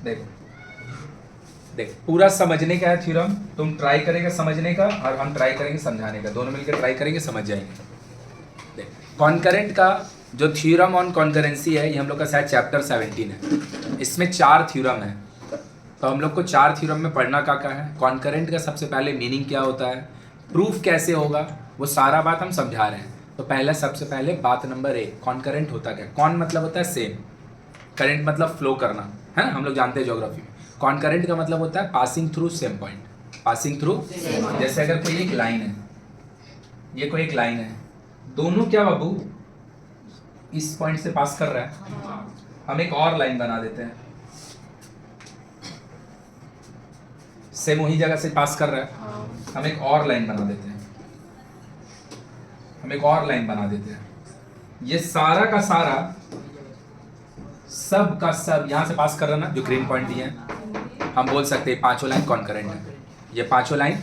देखो देख, पूरा समझने का है थ्योरम, तुम ट्राई करेंगे समझने का और हम ट्राई करेंगे समझाने का, दोनों मिलकर ट्राई करेंगे, समझ जाएंगे। देख, कॉन्करेंट का जो थ्योरम ऑन कॉन्करेंसी है, ये हम लोग का शायद चैप्टर 17 है। इसमें 4 थ्योरम है, तो हम लोग को 4 थ्योरम में पढ़ना क्या क्या है। कॉन्करेंट का सबसे पहले मीनिंग क्या होता है, प्रूफ कैसे होगा, वो सारा बात हम समझा रहे हैं। तो पहला सबसे पहले बात नंबर 1, कॉन्करेंट होता क्या। कॉन मतलब होता है सेम, करेंट मतलब फ्लो करना, है ना, हम लोग जानते हैं ज्योग्राफी में। कॉन्करेंट का मतलब होता है passing through same point, passing through. जैसे अगर कोई एक लाइन है, ये कोई एक लाइन है, दोनों क्या बाबू इस पॉइंट से पास कर रहा है, हम एक और लाइन बना देते हैं, सेम वही जगह से पास कर रहा है, हम एक और लाइन बना देते हैं, हम एक और लाइन बना देते हैं। ये सारा का सारा, सब का सब यहां से पास कर रहा है ना, जो ग्रीन पॉइंट दिए हैं, हम बोल सकते हैं पांचों लाइन कॉन्करेंट है। ये पांचों लाइन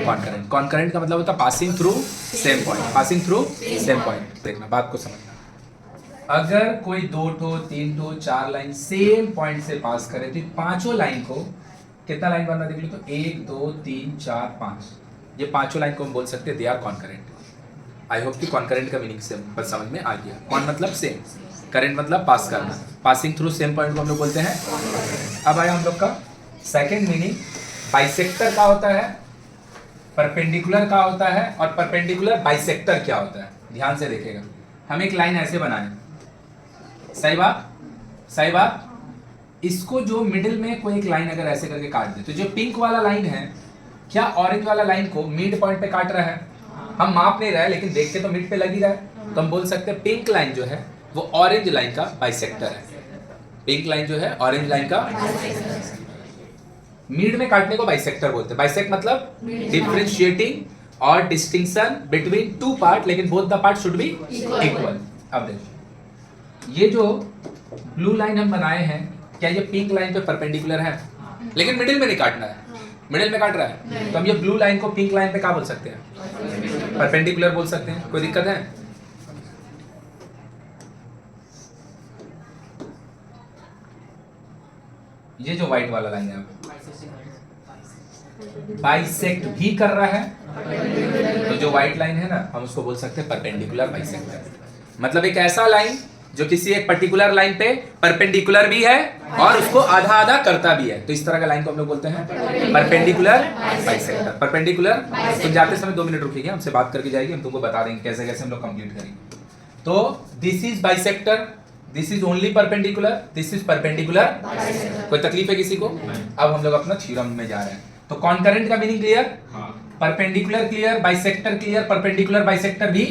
कॉन्करेंट। कॉन्करेंट का मतलब होता है passing through same point, passing through same point. देखना, बात को समझना। अगर कोई 2 ठो 3 ठो 4 लाइन सेम पॉइंट से पास करे, तो पांचों लाइन को कितना लाइन बनना देख लो, तो 1 2 3 4 5, ये पांचों लाइन को हम बोल सकते हैं they are concurrent. I hope कि कॉन्करेंट का मीनिंग से समझ में आ गया। कॉन मतलब सेम, करेंट मतलब पास करना, पासिंग थ्रू सेम पॉइंट को हम लोग बोलते हैं। अब आया हम लोग का सेकंड मीनिंग। बाइसेक्टर का होता है, परपेंडिकुलर का होता है, और परपेंडिकुलर बाइसेक्टर क्या होता है, ध्यान से देखिएगा। हम एक लाइन ऐसे बनाए, सही बात, सही बात। इसको जो मिडिल में कोई एक लाइन अगर ऐसे करके काट दे, तो जो पिंक वाला लाइन है, क्या ऑरेंज वाला लाइन को मिड पॉइंट पे काट रहा है? हम माप नहीं रहे हैं, लेकिन देख के तो मिड पे लग ही रहा है। तो हम बोल सकते हैं पिंक लाइन जो है वो ऑरेंज लाइन का बाइसेक्टर है। पिंक लाइन जो है ऑरेंज लाइन का मिड में काटने को बाइसेक्टर बोलते हैं। बाइसेक्ट मतलब डिफरेंशिएटिंग और डिस्टिंक्शन बिटवीन टू पार्ट, लेकिन both the part should be equal. अब देखो, ये जो ब्लू लाइन हम बनाए हैं, क्या ये पिंक लाइन पे परपेंडिकुलर है? लेकिन मिडिल में नहीं काटना है, मिडिल में काट रहा है, तो हम ये ब्लू लाइन को पिंक लाइन पे क्या बोल सकते हैं? परपेंडिकुलर बोल सकते हैं। कोई दिक्कत है? ये जो व्हाइट वाला लाइन है बाइसेक्ट भी कर रहा है, तो जो व्हाइट लाइन है ना, हम उसको बोल सकते हैं परपेंडिकुलर बाइसेक्टर। मतलब एक ऐसा लाइन जो किसी एक पर्टिकुलर लाइन पे परपेंडिकुलर भी है और उसको आधा आधा करता भी है, तो इस तरह का लाइन को हम लोग बोलते हैं परपेंडिकुलर बाइसेक्टर। परपेंडिकुलर, तुम जाते समय 2 मिनट रुकिएगा, हमसे बात करके जाएगी, हम तुमको बता देंगे कैसे कैसे हम लोग कंप्लीट करेंगे। तो this is bisector, this is only perpendicular, this is perpendicular. कोई तकलीफ है किसी को? अब हम लोग अपना थ्योरम में जा रहे हैं। तो कॉन्करेंट का meaning clear, perpendicular clear, bisector clear, perpendicular bisector भी।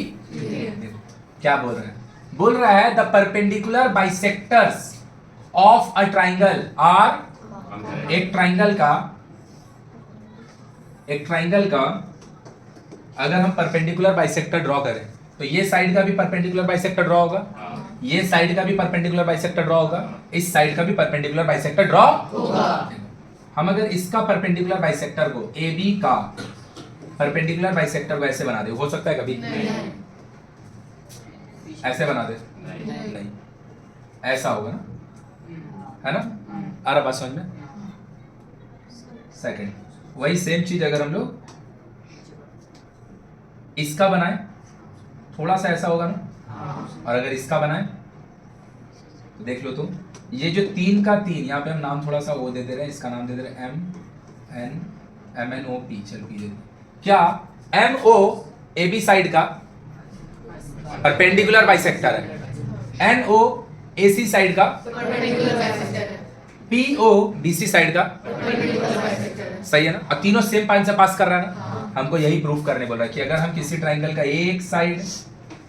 क्या बोल रहे हैं? बोल रहा है the perpendicular bisectors of a triangle are, एक ट्राइंगल का अगर हम परपेंडिकुलर बाइसेक्टर ड्रॉ करें, तो ये साइड का भी परपेंडिकुलर बाइसेक्टर ड्रॉ होगा, ये साइड का भी परपेंडिकुलर बाइसेक्टर ड्रॉ होगा, इस साइड का भी परपेंडिकुलर बाइसेक्टर ड्रॉ होगा। हम अगर इसका परपेंडिकुलर बाइसेक्टर को AB का परपेंडिकुलर बाइसेक्टर को ऐसे बना दे, हो सकता है कभी? ऐसे बना दे, नहीं, ऐसा होगा ना, है ना? आ रहा बात समझ में? सेकंड, वही सेम चीज अगर हम लोग इसका बनाए, थोड़ा सा ऐसा होगा ना, और अगर इसका बनाए तो देख लो तुम, ये जो 3 का 3, यहाँ पे हम नाम थोड़ा सा वो दे दे रहे हैं, इसका नाम दे दे रहे हैं MNOP, चल पी दे। क्या MO AB साइड का परपेंडिकुलर बाइसेक्टर है, NO AC साइड का परपेंडिकुलर बाइसेक्टर है, PO BC साइड का परपेंडिकुलर बाइसेक्टर है। सही है ना? अब तीनों सेम पॉइंट से पास कर रहा है ना। हमको यही प्रूफ करने बोल रहा है कि अगर हम किसी ट्राइंगल का एक साइड,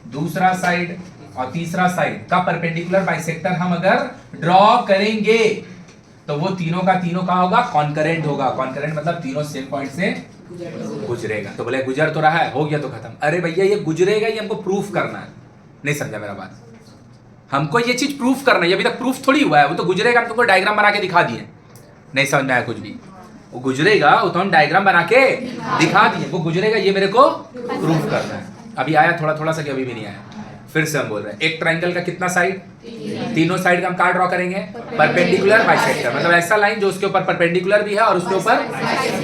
दूसरा साइड और तीसरा साइड का परपेंडिकुलर बाइसेक्टर हम अगर ड्रॉ करेंगे, तो वो तीनों का तीनों का होगा कॉन्करेंट होगा। कॉन्करेंट मतलब तीनों सेम पॉइंट से गुजरेगा। तो बोले गुजर तो रहा है, हो गया तो खत्म। अरे भैया ये गुजरेगा, ये हमको प्रूफ करना है। नहीं समझा मेरा बात? हमको ये चीज प्रूफ करना है, अभी तक प्रूफ थोड़ी हुआ है, वो तो गुजरेगा, हम तुमको डायग्राम बना के दिखा दिए। नहीं समझ में आया कुछ भी? वो गुजरेगा, वो तो हम डायग्राम बना के दिखा दिए, वो गुजरेगा, ये मेरे को प्रूफ करना है। अभी आया थोड़ा थोड़ा सा कि अभी भी नहीं आया? फिर से हम बोल रहे हैं एक ट्राइंगल का कितना साइड, तीनों साइड का हम कहाँ ड्रॉ करेंगे, परपेंडिकुलर बाइसेक्टर, मतलब ऐसा लाइन जो उसके ऊपर परपेंडिकुलर भी है और उसके ऊपर,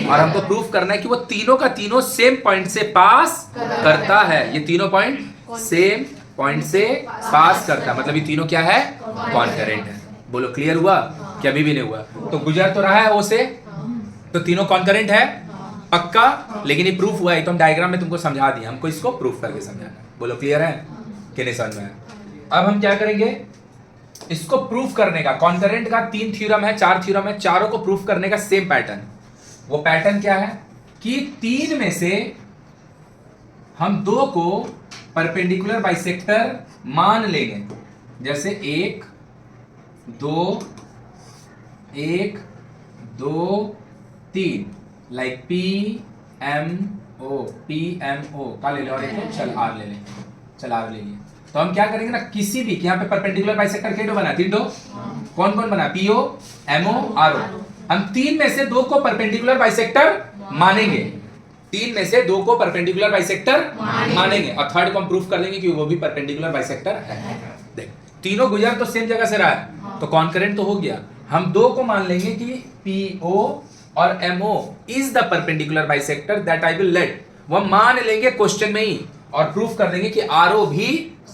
और हमको प्रूफ करना है कि वो तीनों का तीनों सेम पॉइंट से पास करता है। ये तीनों पॉइंट सेम पॉइंट से पास करता है, मतलब ये तीनों क्या है, कॉन्करेंट है। बोलो क्लियर हुआ कि अभी भी नहीं हुआ? तो गुजर तो रहा है ओ से, तो तीनों कॉन्करेंट है पक्का, लेकिन ये प्रूफ हुआ है तो हम डायग्राम में तुमको समझा दिया, हमको इसको प्रूफ करके समझाना। बोलो क्लियर है कि नहीं समझ में? अब हम क्या करेंगे, इसको प्रूफ करने का, कॉन्करेंट का 3 थ्योरम है, 4 थ्योरम है, चारों को प्रूफ करने का सेम पैटर्न। वो पैटर्न क्या है कि 3 में से हम 2 को परपेंडिकुलर बाइसेक्टर मान लेंगे, जैसे 1 2 1 2 3, लाइक PMO का ले लो, और एक चल आर ले लें, चल आर ले लिए। तो हम क्या करेंगे ना, किसी भी यहाँ पे परपेंडिकुलर बाइसेक्टर के दो बना, 3 दो कौन कौन बना, PO MO RO। हम 3 में से 2 को परपेंडिकुलर बाइसेक्टर मानेंगे, 3 में से 2 को परपेंडिकुलर बाइसेक्टर मानेंगे, और थर्ड को हम प्रूफ कर लेंगे कि वो भी परपेंडिकुलर बाइसेक्टर है। देख तीनों गुजर तो सेम जगह से रहा है, तो कॉन्करेंट तो हो गया। हम 2 को मान लेंगे कि PO और MO is the perpendicular bisector that I will let, वो मान लेंगे क्वेश्चन में ही, और प्रूफ कर देंगे कि RO भी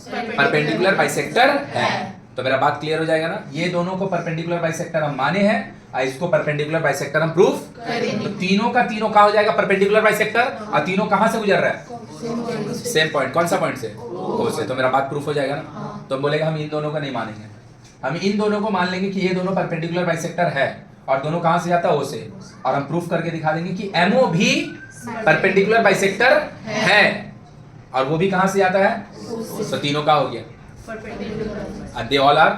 परपेंडिकुलर बाइसेक्टर है। तो मेरा बात क्लियर हो जाएगा ना, ये दोनों को परपेंडिकुलर बाइसेक्टर हम माने हैं, और इसको परपेंडिकुलर बाइसेक्टर हम प्रूफ करेंगे। तो तीनों का तीनों कहाँ हो जाएगा, परपेंडिकुलर बाइसेक्टर, और तीनों कहां से गुजर रहा है, सेम पॉइंट। कौन सा पॉइंट से, O से। तो मेरा बात प्रूफ हो जाएगा ना। तो बोलेगा हम इन दोनों को नहीं मानेंगे, हम इन दोनों को मान लेंगे कि ये दोनों परपेंडिकुलर बाइसेक्टर है, और दोनों कहां से जाता है, O से, और हम प्रूफ करके दिखा देंगे कि MO भी परपेंडिकुलर बाइसेक्टर है, और वो भी कहां से आता है, तो तीनों का हो गया, दे ऑल आर।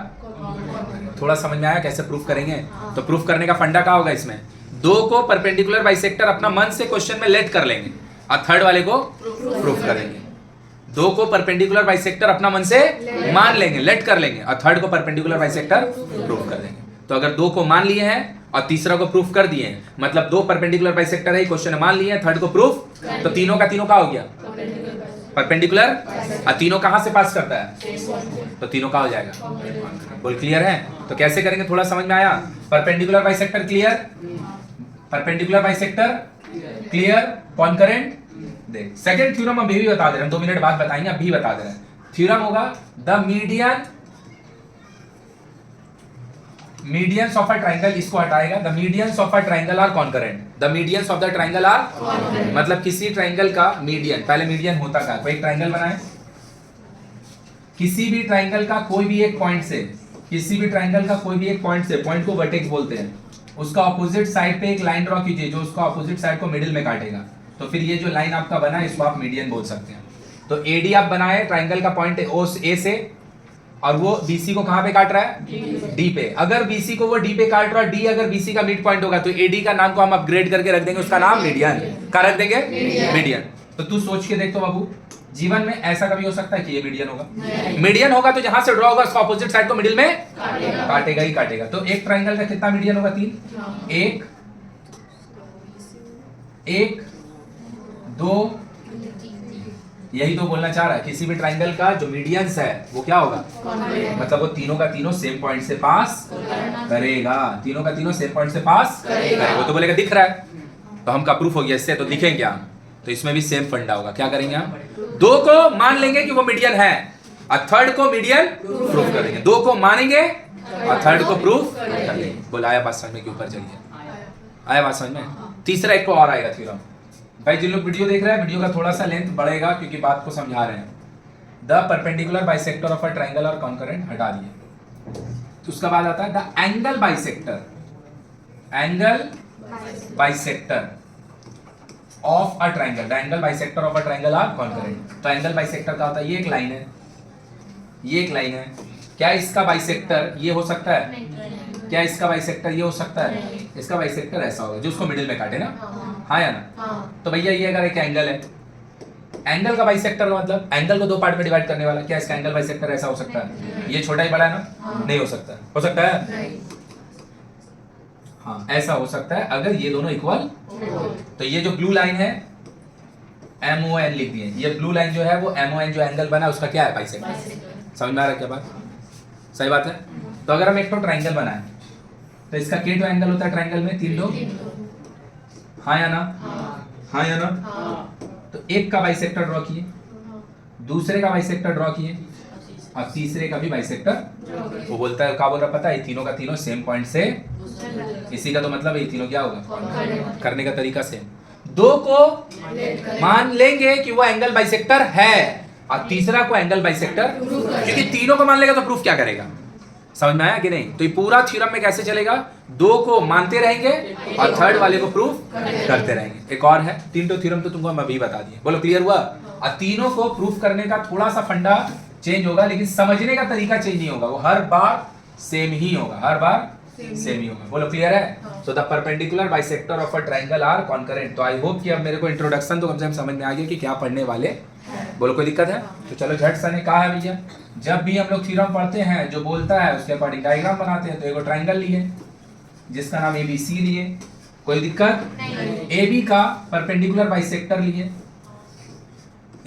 थोड़ा समझ में आया कैसे प्रूफ करेंगे? तो प्रूफ करने का फंडा क्या होगा इसमें, 2 को परपेंडिकुलर बाइसेक्टर अपना मन से क्वेश्चन में लेट कर लेंगे, और थर्ड वाले को प्रूफ करेंगे। 2 को परपेंडिकुलर बाइसेक्टर अपना मन से मान लेंगे, लेट कर लेंगे, और थर्ड को परपेंडिकुलर बाइसेक्टर प्रूफ कर देंगे। तो अगर 2 को मान लिए हैं और तीसरा को प्रूफ कर दिए हैं, मतलब 2 परपेंडिकुलर बाइसेक्टर है, क्वेश्चन मान लिए हैं, थर्ड को प्रूफ, तो तीनों का तीनों का हो गया परपेंडिकुलर, और तीनों कहां से पास करता है, तो तीनों का हो जाएगा। बोल क्लियर है? तो कैसे करेंगे, थोड़ा समझ में आया? Perpendicular bisector clear, perpendicular bisector clear, concurrent. देख सेकंड थ्योरम हम भी बता दे रहे हैं, 2 मिनट बाद बताएंगे, अभी बता दे रहे हैं। थ्योरम होगा the medians of a triangle, इसको हटाएगा, the medians of a triangle are concurrent, the medians of the triangle are, मतलब किसी ट्राइंगल का मीडियन, पहले मीडियन होता क्या, कोई ट्राइंगल बनाए, किसी भी ट्राइंगल का कोई भी एक पॉइंट से, किसी भी ट्राइंगल का कोई भी एक पॉइंट से, पॉइंट को वर्टेक्स बोलते हैं, उसका ऑपोजिट साइड पे एक लाइन ड्रॉ कीजिए जो उसका ऑपोजिट साइड को मिडिल में काटेगा, तो फिर ये जो लाइन आपका बना है इसको आप मीडियन बोल सकते हैं। तो AD आप बनाए ट्राइंगल का पॉइंट A से, और वो BC को कहां पे काट रहा है, D पे। अगर BC को वो D पे काट रहा है, D अगर BC का मिड पॉइंट होगा, तो AD का नाम को हम अपग्रेड करके रख देंगे, उसका नाम मीडियन का रख देंगे, मीडियन। तो तू सोच के देख तो बाबू, जीवन में ऐसा कभी हो सकता है कि ये मीडियन होगा, मीडियन होगा तो जहां से ड्रॉ होगा उसका ऑपोजिट साइड को मिडिल में काटेगा ही काटेगा। तो एक ट्राइंगल का कितना मीडियन होगा, 3, 1 1 2, यही तो बोलना चाह रहा है, किसी भी ट्राइंगल का जो मीडियंस है वो क्या होगा, मतलब वो तीनों का तीनों सेम पॉइंट से पास करेगा, तीनों का तीनों सेम पॉइंट से पास करेगा। वो तो बोलेगा दिख रहा है, तो हम का प्रूफ हो गया इससे, तो दिखेंगे क्या, तो इसमें भी सेम फंडा होगा। क्या करेंगे हम, 2 को मान लेंगे कि वो मीडियन है, और थर्ड को मीडियन प्रूफ कर देंगे, 2 को मानेंगे और थर्ड को प्रूफ कर देंगे। बोला आया बात समझ में, के ऊपर चलिए, आया बात समझ में। तीसरा एक को और आएगा थ्योरम, भाई जिन लोग वीडियो देख रहे हैं, वीडियो का थोड़ा सा लेंथ बढ़ेगा क्योंकि बात को समझा रहे हैं। The perpendicular bisector of a triangle और कॉन्करेंट हटा दिए, तो उसका बाद आता है the angle bisector, angle bisector of a triangle, the angle bisector of a triangle are concurrent. तो एंगल बाइसेक्टर का होता है, ये एक लाइन है, ये एक लाइन है, क्या इसका बाइसेक्टर ये हो सकता है, क्या इसका बाइसेक्टर ये हो सकता है, इसका बाइसेक्टर ऐसा होगा जो उसको मिडिल में काटे ना, हाँ या ना। तो भैया ये अगर एक एंगल है, एंगल का बाइसेक्टर का मतलब एंगल को 2 पार्ट में डिवाइड करने वाला, क्या इसका एंगल बाइसेक्टर ऐसा हो सकता है, ये छोटा ही बड़ा है ना, नहीं हो सकता, हो सकता है, हाँ ऐसा हो सकता है अगर ये दोनों इक्वल। तो ये जो ब्लू लाइन है MON लिख दिए। ये ब्लू लाइन जो है वो MON जो एंगल बना उसका क्या है, बाइसेक्टर। समझ में आ रहा है क्या बात? सही बात है। तो अगर हम एक तो ट्राइंगल बनाए तो इसका के एंगल होता है ट्राइंगल में 3 दो, हाँ या ना? हाँ या ना? तो एक का बाइसेक्टर ड्रॉ किए, दूसरे का बाइसेक्टर ड्रॉ किए और तीसरे का भी बाइसेक्टर। वो बोलता है क्या बोल रहा पता है, तीनों का तीनों सेम पॉइंट से, इसी का तो मतलब है तीनों क्या होगा, करने का तरीका सेम। दो को मान लेंगे कि वो एंगल बाइसेक्टर है और तीसरा को एंगल बाइसेक्टर, क्योंकि तीनों को मान लेगा तो प्रूफ क्या करेगा? समझ में आया कि नहीं? तो ये पूरा थ्योरम में कैसे चलेगा, दो को मानते रहेंगे और थर्ड वाले को प्रूफ करते रहेंगे। एक और है, तीन तो थ्योरम तो तुमको हम अभी बता दिए, बोलो क्लियर हुआ? और तीनों को प्रूफ करने का थोड़ा सा फंडा चेंज होगा, लेकिन समझने का तरीका चेंज नहीं होगा, वो हर बार सेम ही होगा, हर बार सेम ही होगा। बोलो क्लियर है? So the perpendicular bisector of a triangle are concurrent. तो आई होप कि अब मेरे को इंट्रोडक्शन तो कम से कम समझ में आ गया कि क्या पढ़ने वाले। बोलो कोई दिक्कत है? तो चलो झट से ने कहा है भैया, जब भी हम लोग थ्योरम पढ़ते हैं जो बोलता है उसके अकॉर्डिंग डायग्राम बनाते हैं। तो एक ट्रायंगल लिए जिसका नाम ABC लिए, कोई दिक्कत? AB का परपेंडिकुलर बाइसेक्टर लिए,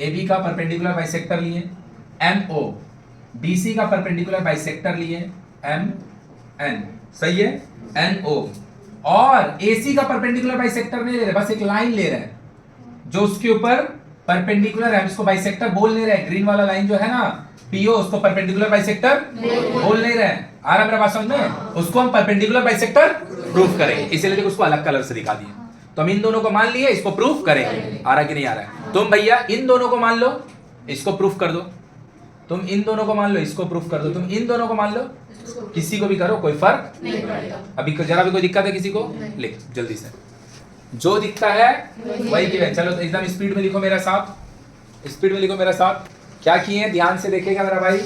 AB का परपेंडिकुलर बाइसेक्टर लिए, MO BC का परपेंडिकुलर बाइसेक्टर लिए, MN सही है, NO और AC का परपेंडिकुलर बाइसेक्टर नहीं ले रहे, बस एक लाइन ले रहे हैं जो उसके ऊपर परपेंडिकुलर है, इसको बाइसेक्टर बोल नहीं रहे। ग्रीन वाला लाइन जो है ना PO, उसको परपेंडिकुलर बाइसेक्टर बोल नहीं रहे। आ रहा मेरा बात समझ में? उसको हम परपेंडिकुलर बाइसेक्टर प्रूफ करेंगे, इसीलिए उसको अलग कलर से दिखा दिए। तो हम इन दोनों को मान लिए, इसको प्रूफ करेंगे। आ रहा कि नहीं आ रहा है? तुम भैया इन दोनों को मान लो, इसको प्रूफ कर दो। तुम इन दोनों को मान लो, इसको प्रूफ कर दो। तुम इन दोनों को मान लो, किसी को भी करो कोई फर्क नहीं पड़ेगा। अभी जरा भी कोई दिक्कत है किसी को? लिख जल्दी से, जो दिखता है वही गिवन। चलो तो एकदम स्पीड में लिखो मेरा साथ, स्पीड में लिखो मेरा साथ। क्या किए हैं ध्यान से देखेगा मेरा भाई।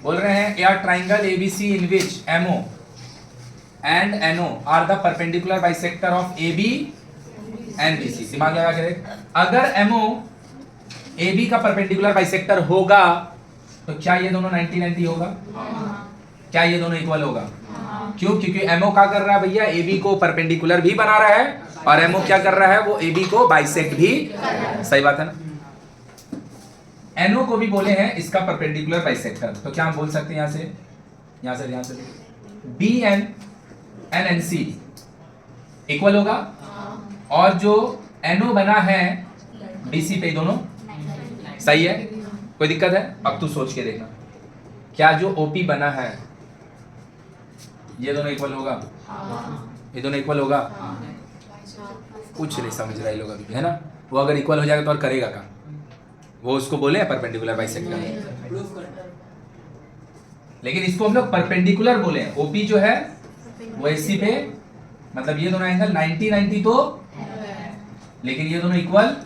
बोल रहे हैं या triangle ABC in which MO and NO are the perpendicular bisector of AB and BC। दिमाग लगा के देख, अगर MO AB का परपेंडिकुलर बाइसेक्टर होगा तो क्या ये दोनों 90-90 होगा? क्या ये दोनों इक्वल होगा? क्यों? क्योंकि MO क्या कर रहा है भैया, AB को परपेंडिकुलर भी बना रहा है और MO क्या कर रहा है, वो AB को बाइसेक्ट भी। सही बात है ना? NO को भी बोले हैं इसका परपेंडिकुलर बाइसेक्टर। तो क्या हम बोल सकते हैं यहां से ध्यान से BN and NC इक्वल होगा और जो NO बना है BC पे, दोनों सही है, कोई दिक्कत है? अब तू सोच के देखना, क्या जो OP बना है ये दोनों इक्वल होगा? ये दोनों इक्वल होगा? कुछ नहीं समझ रहा है लोग अभी, है ना? वो अगर इक्वल हो जाएगा तो और करेगा क्या? वो उसको बोले परपेंडिकुलर बाइसेक्टर, लेकिन इसको हम लोग परपेंडिकुलर बोले। OP जो है वो AC पे, मतलब ये दोनों एंगल 90-90 तो, लेकिन ये दोनों इक्वल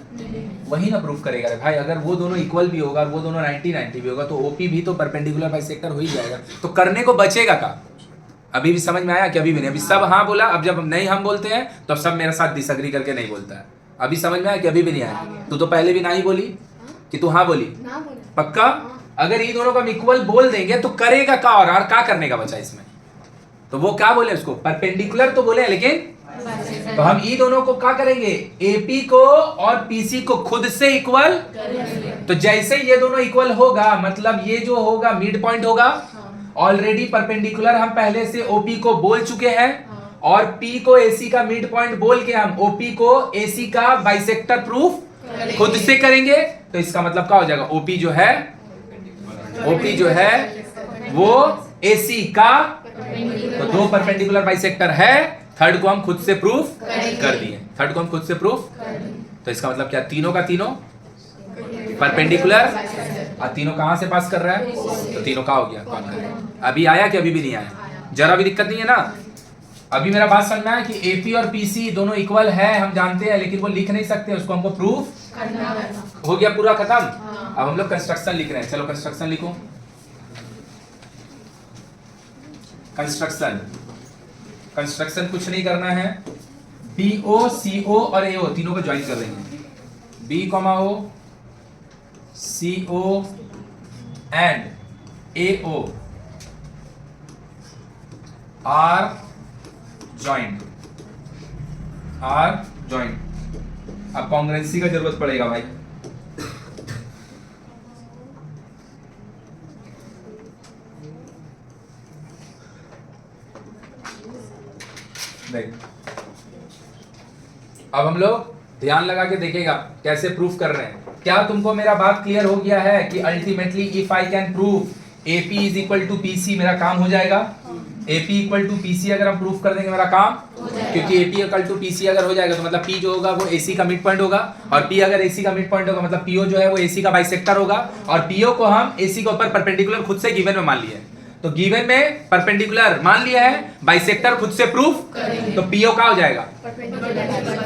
वही ना प्रूफ करेगा रे भाई। अगर वो दोनों इक्वल भी होगा और वो दोनों 90-90 भी होगा तो OP भी तो परपेंडिकुलर बाइसेक्टर हो ही जाएगा। तो करने को बचेगा का? अभी भी समझ में आया कि अभी भी नहीं? अभी सब हाँ बोला, अब जब नहीं हम बोलते हैं तो अब सब मेरे साथ डिसएग्री करके नहीं बोलता है। अभी समझ में आया कि अभी भी नहीं आया? तू तो पहले भी ना ही बोली कि तू हाँ बोली, पक्का? अगर ये दोनों को हम इक्वल बोल देंगे तो करेगा का? और क्या करने का बचा इसमें? तो वो क्या बोले, उसको परपेंडिकुलर तो बोले, लेकिन तो हम ई दोनों को क्या करेंगे, AP को और PC को खुद से इक्वल। तो जैसे ये दोनों इक्वल होगा मतलब ये जो होगा मिड पॉइंट होगा। ऑलरेडी परपेंडिकुलर हम पहले से OP को बोल चुके हैं और P को AC का मिड पॉइंट बोल के हम OP को AC का बाइसेक्टर प्रूफ खुद से करेंगे। तो इसका मतलब क्या हो जाएगा, OP जो है वो AC का, तो दो परपेंडिकुलर बाइसेक्टर है, थर्ड को हम खुद से प्रूफ कर दिए। थर्ड को हम खुद से प्रूफ, तो इसका मतलब क्या, तीनों का तीनों परपेंडिकुलर और तीनों कहां से पास कर रहा है? तो तीनों का हो गया कॉन्करेंट। अभी आया कि अभी भी नहीं आया? जरा भी दिक्कत नहीं है ना? अभी मेरा बात समझना है कि AP और PC दोनों इक्वल है, हम जानते हैं, लेकिन वो लिख नहीं सकते, उसको हमको प्रूफ हो गया, पूरा खत्म। अब हम लोग कंस्ट्रक्शन लिख रहे हैं। चलो कंस्ट्रक्शन लिखो। कंस्ट्रक्शन कुछ नहीं करना है, BO CO और AO तीनों को ज्वाइन कर देंगे। B, O, CO and AO are joined। अब कॉन्ग्रुएंसी का जरूरत पड़ेगा भाई। देख अब हम लोग ध्यान लगा के देखेगा कैसे प्रूफ कर रहे हैं। क्या तुमको मेरा बात क्लियर हो गया है कि ultimately if I can prove AP is equal to PC मेरा काम हो जाएगा। AP इक्वल टू PC अगर हम प्रूफ कर देंगे मेरा काम, क्योंकि AP इक्वल टू PC अगर हो जाएगा तो मतलब P जो होगा वो AC का मिड पॉइंट होगा, और P अगर AC का मिड पॉइंट होगा मतलब PO जो है वो AC का बाइसेक्टर होगा, और PO को हम AC के ऊपर परपेंडिकुलर खुद से गिवन में मान लिए। तो गिवन में परपेंडिकुलर मान लिया है, बाइसेक्टर खुद से प्रूफ, तो PO क्या हो जाएगा?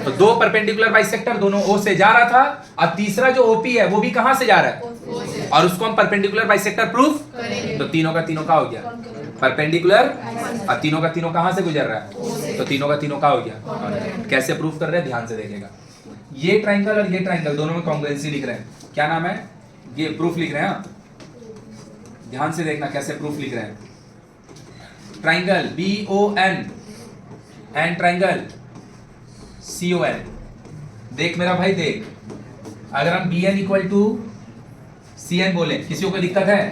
तो दो परपेंडिकुलर बाइसेक्टर दोनों O से जा रहा था, और तीसरा जो OP है वो भी कहां से जा रहा है, और उसको हम परपेंडिकुलर बाइसेक्टर प्रूफ, तो तीनों का तीनों का हो गया परपेंडिकुलर, और तीनों का तीनों कहां से गुजर रहा है, तो तीनों का तीनों का हो गया। कैसे प्रूफ कर रहे हैं ध्यान से देखेगा। ये ट्राइंगल और ये ट्राइंगल दोनों में कॉन्ग्रुएंसी लिख रहे हैं, क्या नाम है, ये प्रूफ लिख रहे हैं। ध्यान से देखना कैसे प्रूफ लिख रहे हैं। Triangle BON and triangle CON। देख मेरा भाई देख, अगर हम BN इक्वल टू CN बोले किसी को कोई दिक्कत है?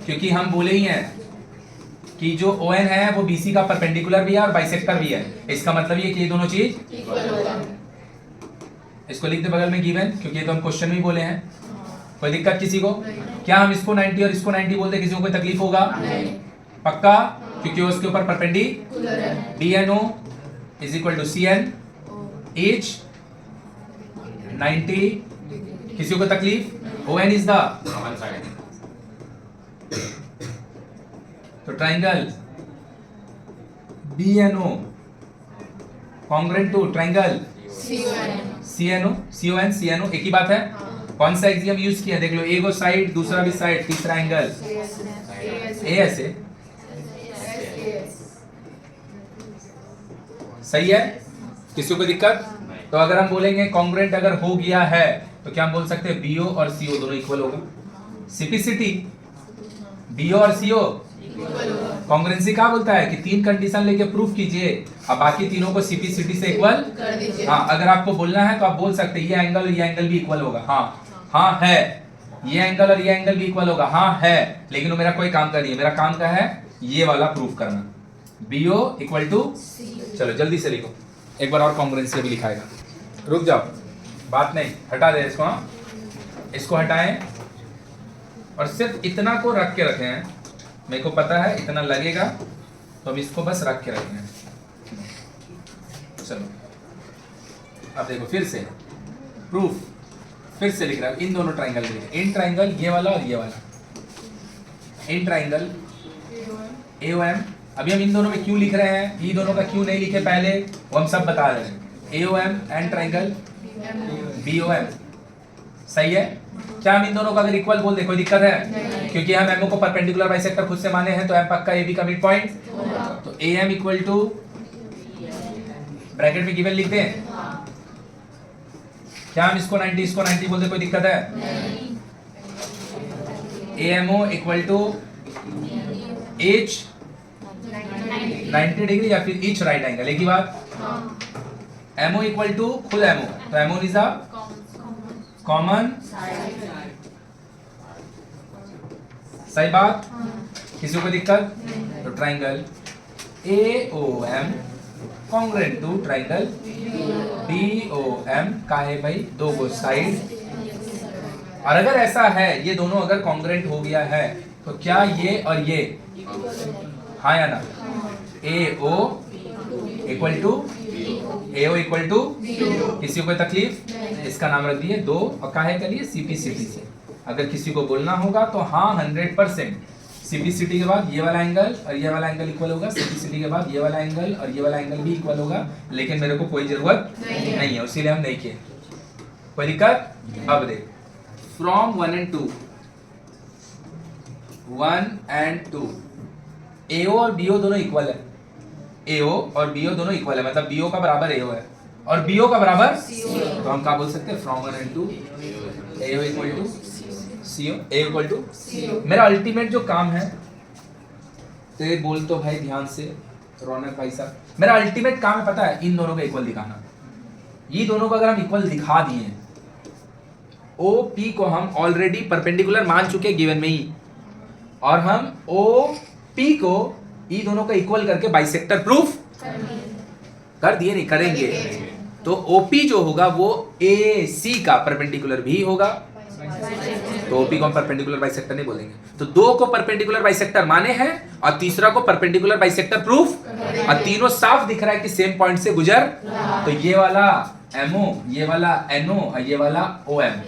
क्योंकि हम बोले ही हैं कि जो ON है वो BC का परपेंडिकुलर भी है और बाइसेक्टर भी है। इसका मतलब ये कि ये दोनों चीज इसको लिख दे बगल में गिवन, क्योंकि ये तो हम क्वेश्चन में बोले हैं। कोई दिक्कत किसी को? क्या हम इसको 90 और इसको 90 बोलते किसी को कोई तकलीफ होगा? पक्का, क्योंकि उसके ऊपर परपेंडिकुलर है। BNO is equal to CN each 90, किसी को तकलीफ? ON is the common side. तो triangle BNO congruent to triangle CNO एक ही बात है। कौन सा एक्सियम यूज किया देख लो, एक साइड दूसरा भी साइड, तीसरा एंगल AS। सही है, किसी को दिक्कत? तो अगर हम बोलेंगे कॉन्ग्रुएंट अगर हो गया है तो क्या हम बोल सकते हैं BO और CO दोनों इक्वल होगा। सिपिसिटी BO और CO कॉन्ग्रुएंसी क्या बोलता है कि तीन कंडीशन लेके प्रूफ कीजिए, अब बाकी तीनों को सिपिसिटी से इक्वल कर दीजिए। हाँ, अगर आपको बोलना है तो आप बोल सकते हैं ये एंगल और ये एंगल भी इक्वल होगा। हाँ है, ये एंगल और ये एंगल भी इक्वल होगा। हाँ है, लेकिन वो मेरा कोई काम का नहीं है, मेरा काम का है ये वाला प्रूफ करना, BO इक्वल टू। चलो जल्दी से लिखो, एक बार और कॉन्ग्रुएंसी भी लिखाएगा। रुक जाओ, बात नहीं, हटा दे इसको। हाँ, इसको हटाएं और सिर्फ इतना को रख के रखे हैं। मेरे को पता है इतना लगेगा, तो हम इसको बस रख के रखे हैं। चलो अब देखो फिर से प्रूफ, फिर से लिख रहा है इन दोनों ट्राइंगल में। इन ट्राइंगल ये वाला और ये वाला, इन ट्राइंगल AOM। अभी हम इन दोनों में क्यों लिख रहे हैं, ये दोनों का क्यों नहीं लिखे पहले, वो हम सब बता रहे हैं। AOM and triangle BOM। सही है, क्या हम इन दोनों का अगर इक्वल बोल दे कोई दिक्कत है? क्योंकि हम MO को परपेंडिकुलर बाइसेक्टर खुद से माने हैं, तो M पक्का AB का मिड पॉइंट, तो AM इक्वल टू ब्रैकेट में गिवन लिखते हैं। क्या हम इसको 90 इसको 90 बोलते कोई दिक्कत है? AMO equal to H 90 degree या फिर ईच राइट एंगल, एक ही बात। MO इक्वल टू खुद MO, तो MO इज अ कॉमन। सही बात, किसी को दिक्कत? तो triangle AOM congruent to triangle BOM का है भाई दो गो साइड। और अगर ऐसा है ये दोनों अगर कॉन्ग्रुएंट हो गया है तो क्या ये और ये, हाँ या ना, AO equal to AO equal to, किसी को कोई तकलीफ? इसका नाम रख दिए दो, और काहे के लिए? सिपिसिटी से। अगर किसी को बोलना होगा तो हाँ 100%, सिपिसिटी के बाद ये वाला एंगल और ये वाला एंगल इक्वल होगा, सिपिसिटी के बाद ये वाला एंगल और ये वाला एंगल भी इक्वल होगा, लेकिन मेरे को कोई जरूरत नहीं है, इसीलिए हम नहीं किए। कोई दिक्कत? अब देख, फ्रॉम 1 and 2, 1 and 2 AO और BO दोनों इक्वल है। AO और BO दोनों इक्वल है, मतलब BO का बराबर AO है और BO का बराबर CO। तो हम क्या बोल सकते हैं? From 1 and 2 AO equal to CO, A equal to CO। मेरा अल्टीमेट जो काम है, तेरे बोल तो भाई ध्यान से रौनक भाई साहब, मेरा अल्टीमेट काम है पता है, इन दोनों को इक्वल दिखाना। ये दोनों को अगर हम इक्वल दिखा दिए, OP को हम ऑलरेडी परपेंडिकुलर मान चुके गिवन में ही, और हम OP को ये दोनों का इक्वल करके बाइसेक्टर प्रूफ कर दिए नहीं, करेंगे। तो ओपी जो होगा वो ए सी का परपेंडिकुलर भी होगा, तो ओपी को हम परपेंडिकुलर बाइसेक्टर नहीं बोलेंगे। तो दो को परपेंडिकुलर बाइसेक्टर माने हैं और तीसरा को परपेंडिकुलर बाइसेक्टर प्रूफ, और तीनों साफ दिख रहा है कि सेम पॉइंट से गुजर। तो ये वाला एमओ, ये वाला एनओ और ये वाला ओएम,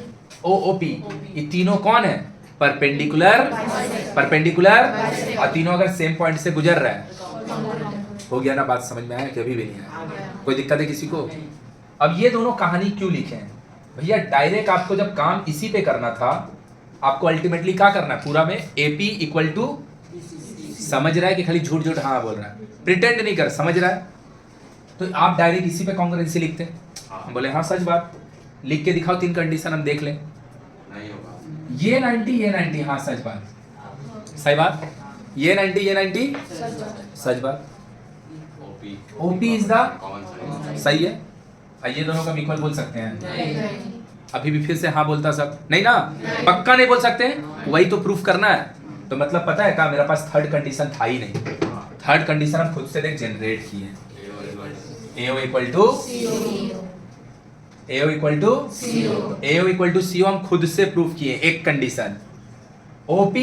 ओओपी, ये तीनों कौन है? परपेंडिकुलर, परपेंडिकुलर, और तीनों अगर सेम पॉइंट से गुजर रहा है। हो गया ना? बात समझ में आया कि अभी भी नहीं आया? कोई दिक्कत है किसी को? अब ये दोनों कहानी क्यों लिखे हैं भैया? डायरेक्ट आपको जब काम इसी पे करना था, आपको अल्टीमेटली क्या करना है पूरा में? एपी इक्वल टू, समझ रहा है कि खाली झूठ झूठ हाँ बोल रहा है, प्रिटेंड नहीं कर, समझ रहा है? तो आप डायरेक्ट इसी पे कॉन्ग्रुएंसी लिखते हैं। हम बोले हाँ सच बात, लिख के दिखाओ 3 कंडीशन, हम देख लें। ये 90 ये 90, हाँ सच बात, सही बात। ये 90 ये 90, सच बात। ओपी इज द, सही है। ये दोनों का इक्वल बोल सकते हैं? अभी भी फिर से हाँ बोलता सब नहीं ना, पक्का नहीं बोल सकते। वही तो प्रूफ करना है। तो मतलब पता है क्या, मेरे पास थर्ड कंडीशन था ही नहीं। थर्ड कंडीशन हम खुद से देख जनरेट किए। AO equal to, AO equal to, AO equal to CO हम खुद से प्रूफ किए एक कंडीशन। OP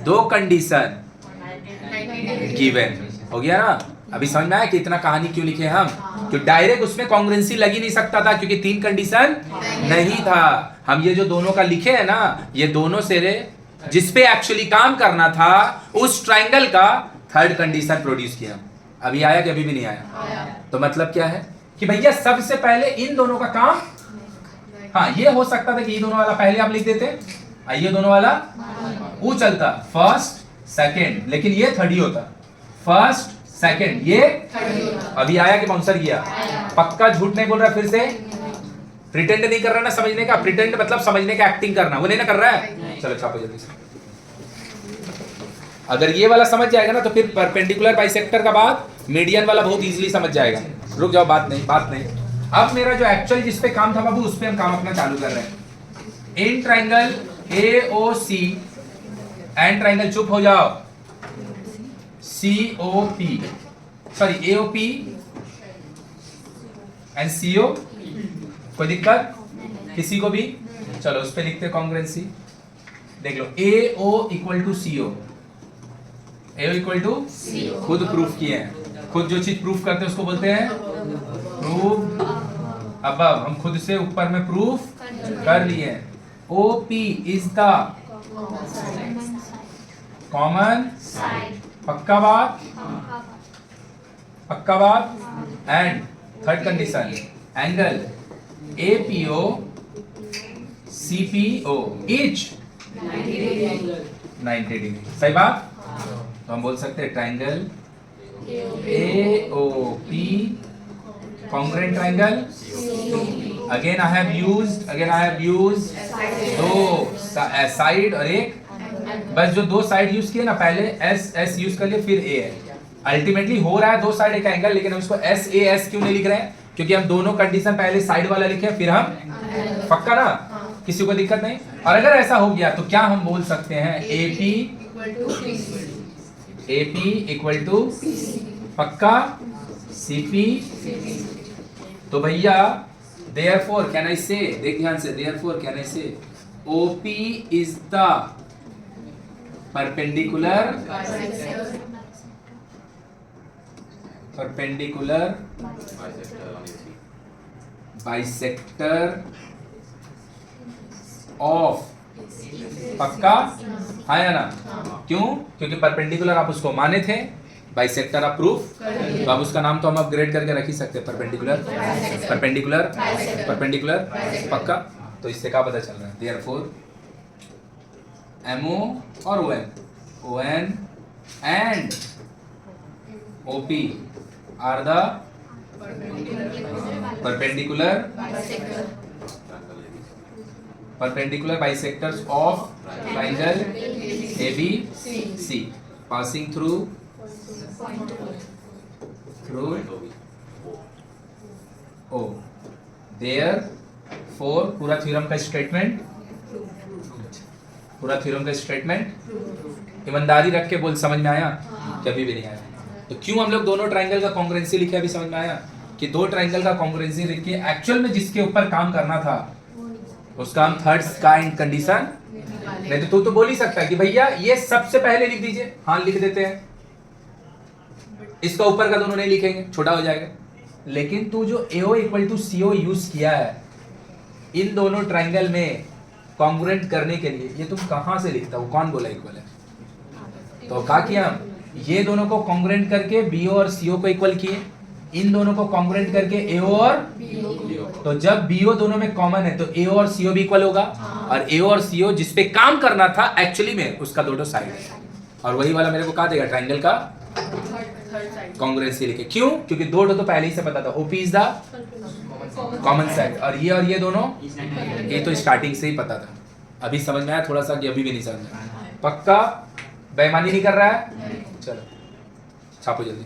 2 कंडीशन गिवन, हो गया ना? अभी समझ में आया कि इतना कहानी क्यों लिखे हम? क्यों डायरेक्ट उसमें कॉन्ग्रुएंसी लगी नहीं सकता था, क्योंकि 3 कंडीशन नहीं था। हम ये जो दोनों का लिखे है ना, ये दोनों से जिसपे एक्चुअली काम करना था उस ट्रायंगल का थर्ड कंडीशन प्रोड्यूस किया। अभी आया कि अभी भी नहीं आया? तो मतलब क्या है कि भैया सबसे पहले इन दोनों का काम, हाँ ये हो सकता था कि ये दोनों वाला पहले आप लिख देते, ये दोनों वाला वो चलता फर्स्ट सेकंड, लेकिन ये थर्ड ही होता। फर्स्ट सेकंड, ये अभी आया कि बाउंसर किया? पक्का झूठ नहीं बोल रहा, फिर से प्रिटेंड नहीं कर रहा ना समझने का। प्रिटेंड मतलब समझने का एक्टिंग करना, वो नहीं ना कर रहा है। चलो छापो जल्दी से। अगर ये वाला समझ जाएगा ना तो फिर परपेंडिकुलर बाइसेक्टर का बाद मीडियन वाला बहुत इजीली समझ जाएगा। रुक जाओ, बात नहीं, बात नहीं। अब मेरा जो एक्चुअल जिस पे काम था बाबू, उस पे हम काम अपना चालू कर रहे हैं। In triangle AOC and triangle, चुप हो जाओ, COP, sorry AOP and CO, कोई दिक्कत किसी को भी? चलो उस पे लिखते कॉन्ग्रुएंसी, देख लो। AO equal to CO, AO equal to, खुद प्रूफ किए हैं। खुद जो चीज प्रूफ करते हैं उसको बोलते हैं प्रूफ। अब हम खुद से ऊपर में प्रूफ कर लिए। OP इज द कॉमन, पक्का बात, पक्का बात। And third condition, angle APO CPO is 90 degree, सही बात। तो हम बोल सकते हैं triangle AOP congruent triangle. Again I have used दो साइड और एक, बस जो 2 साइड यूज किए ना, पहले S यूज कर लिए, फिर A है। अल्टीमेटली हो रहा है 2 साइड एक एंगल, लेकिन हम उसको SAS क्यों नहीं लिख रहे हैं? क्योंकि हम दोनों कंडीशन पहले साइड वाला लिखे, फिर हम, पक्का ना? किसी को दिक्कत नहीं? और अगर ऐसा हो गया तो क्या हम बोल सकते हैं? AP इक्वल टू, पक्का, CP। तो भैया देयरफॉर कैन आई से, देख ध्यान से, देयरफॉर कैन आई से OP is the perpendicular bisector of, पक्का, हाँ या ना? क्यों? क्योंकि परपेंडिकुलर आप उसको माने थे, बाइसेक्टर आप प्रूफ, तो अब उसका नाम तो हम अपग्रेड करके रख ही सकते हैं, परपेंडिकुलर, परपेंडिकुलर, परपेंडिकुलर, पक्का। तो इससे क्या पता चल रहा है? देयरफॉर MO और ON and OP are the perpendicular bisectors of triangle ABC passing through O. Therefore पूरा थ्योरम का स्टेटमेंट, ईमानदारी रख के बोल, समझ में आया? कभी भी नहीं आया? तो क्यों हम लोग दोनों ट्राइंगल का कॉन्ग्रुएंसी लिखे, अभी समझ में आया कि दो ट्राइंगल का कॉन्ग्रुएंसी लिख के एक्चुअल में जिसके ऊपर काम करना था उसका हम थर्ड काइंड कंडीशन, नहीं तो तू तो बोल ही सकता है कि भैया ये सबसे पहले लिख दीजिए, हाँ लिख देते हैं, इसका ऊपर का दोनों नहीं लिखेंगे, छोटा हो जाएगा। लेकिन तू जो AO equal to CO use किया है इन दोनों ट्राइंगल में कॉन्ग्रुएंट करने के लिए, ये तुम कहां से लिखता हो, कौन बोला इक्वल है? तो क्या किया हम, ये दोनों को कॉन्ग्रुएंट करके BO और CO को इक्वल किए, इन दोनों को कॉन्ग्रुएंट करके AO और BO। तो जब BO दोनों में कॉमन है तो AO और CO भी इक्वल होगा, और AO और CO जिस पे काम करना था एक्चुअली में उसका दोनों साइड है, और वही वाला मेरे को कहा देगा ट्राइंगल का कॉन्ग्रुएंसी लिखे। क्यों? क्योंकि दो तो पहले ही से पता था, OP is the common side, और ये दोनों ये तो स्टार्टिंग से ही पता था। अभी समझ में आया थोड़ा सा कि अभी भी नहीं समझ में आया? पक्का बेईमानी नहीं कर रहा है? चलो छापो जल्दी।